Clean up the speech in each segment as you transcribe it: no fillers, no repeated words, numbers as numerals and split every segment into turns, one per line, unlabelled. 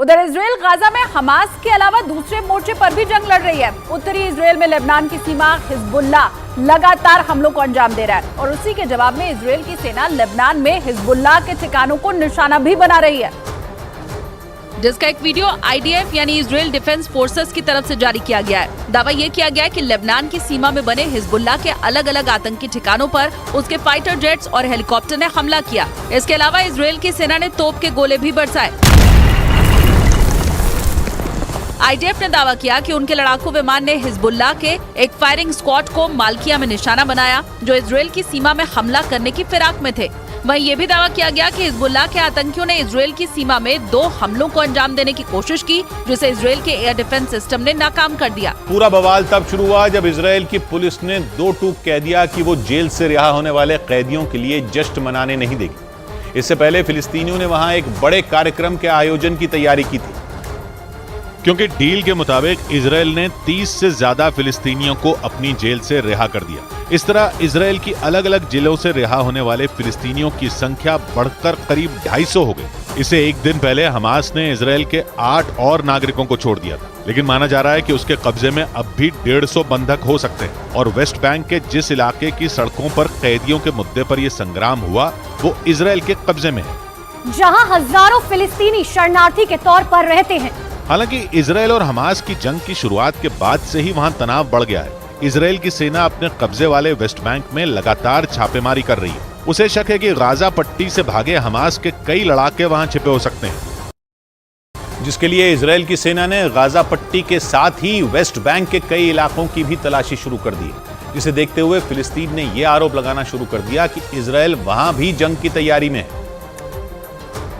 उधर Israel Gaza में Hamas के अलावा दूसरे मोर्चे पर भी जंग लड़ रही है। उत्तरी इजराइल में लेबनान की सीमा हिजबुल्लाह लगातार हमलों को अंजाम दे रहा है और उसी के जवाब में इजराइल की सेना लेबनान में हिजबुल्लाह के ठिकानों को निशाना भी बना रही है, जिसका एक वीडियो IDF यानी इजराइल डिफेंस फोर्सेस की तरफ से जारी किया गया है। दावा यह किया गया है कि लेबनान की सीमा में बने हिजबुल्लाह के अलग अलग आतंकी ठिकानों पर उसके फाइटर जेट्स और हेलीकॉप्टर ने हमला किया। इसके अलावा इजराइल की सेना ने तोप के गोले भी बरसाए। IDF ने दावा किया कि उनके लड़ाकू विमान ने हिजबुल्लाह के एक फायरिंग स्क्वाड को मालकिया में निशाना बनाया, जो इजराइल की सीमा में हमला करने की फिराक में थे। वहीं ये भी दावा किया गया कि हिजबुल्लाह के आतंकियों ने इजराइल की सीमा में 2 हमलों को अंजाम देने की कोशिश की, जिसे इजराइल के एयर डिफेंस सिस्टम ने नाकाम कर दिया।
पूरा बवाल तब शुरू हुआ जब इजराइल की पुलिस ने 2 टूक कह दिया कि वो जेल से रिहा होने वाले कैदियों के लिए जश्न मनाने नहीं देगी। इससे पहले फिलिस्तीनियों ने वहां एक बड़े कार्यक्रम के आयोजन की तैयारी की थी, क्योंकि डील के मुताबिक इजराइल ने 30 से ज्यादा फिलिस्तीनियों को अपनी जेल से रिहा कर दिया। इस तरह इजराइल की अलग अलग जेलों से रिहा होने वाले फिलिस्तीनियों की संख्या बढ़कर करीब 250 हो गई। इसे एक दिन पहले हमास ने इजराइल के 8 और नागरिकों को छोड़ दिया था, लेकिन माना जा रहा है कि उसके कब्जे में अब भी 150 बंधक हो सकते हैं। और वेस्ट बैंक के जिस इलाके की सड़कों पर कैदियों के मुद्दे पर यह संग्राम हुआ, वो इजराइल के कब्जे में है,
जहां हजारों फिलिस्तीनी शरणार्थी के तौर पर रहते हैं।
हालांकि इजराइल और हमास की जंग की शुरुआत के बाद से ही वहां तनाव बढ़ गया है। इजराइल की सेना अपने कब्जे वाले वेस्ट बैंक में लगातार छापेमारी कर रही है। उसे शक है कि गाजा पट्टी से भागे हमास के कई लड़ाके वहां छिपे हो सकते हैं, जिसके लिए इजराइल की सेना ने गाजा पट्टी के साथ ही वेस्ट बैंक के कई इलाकों की भी तलाशी शुरू कर दी है। जिसे देखते हुए फिलिस्तीन ने यह आरोप लगाना शुरू कर दिया कि इजराइल वहां भी जंग की तैयारी में है,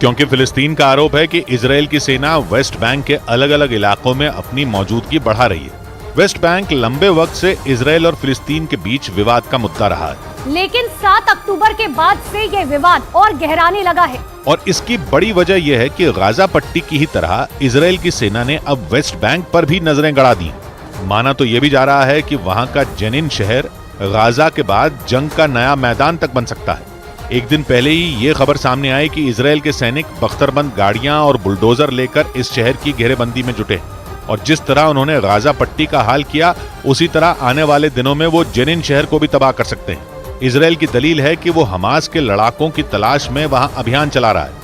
क्योंकि फिलिस्तीन का आरोप है कि इजराइल की सेना वेस्ट बैंक के अलग अलग इलाकों में अपनी मौजूदगी बढ़ा रही है। वेस्ट बैंक लंबे वक्त से इजराइल और फिलिस्तीन के बीच विवाद का मुद्दा रहा है,
लेकिन 7 अक्टूबर के बाद से ये विवाद और गहराने लगा है।
और इसकी बड़ी वजह यह है कि गाजा पट्टी की ही तरह इजराइल की सेना ने अब वेस्ट बैंक पर भी नजरें गड़ा दी। माना तो यह भी जा रहा है कि वहां का जेनिन शहर गाजा के बाद जंग का नया मैदान तक बन सकता है। एक दिन पहले ही ये खबर सामने आई कि इजराइल के सैनिक बख्तरबंद गाड़ियां और बुलडोजर लेकर इस शहर की घेरेबंदी में जुटे, और जिस तरह उन्होंने गाजा पट्टी का हाल किया, उसी तरह आने वाले दिनों में वो जेनिन शहर को भी तबाह कर सकते हैं। इजराइल की दलील है कि वो हमास के लड़ाकों की तलाश में वहां अभियान चला रहा है।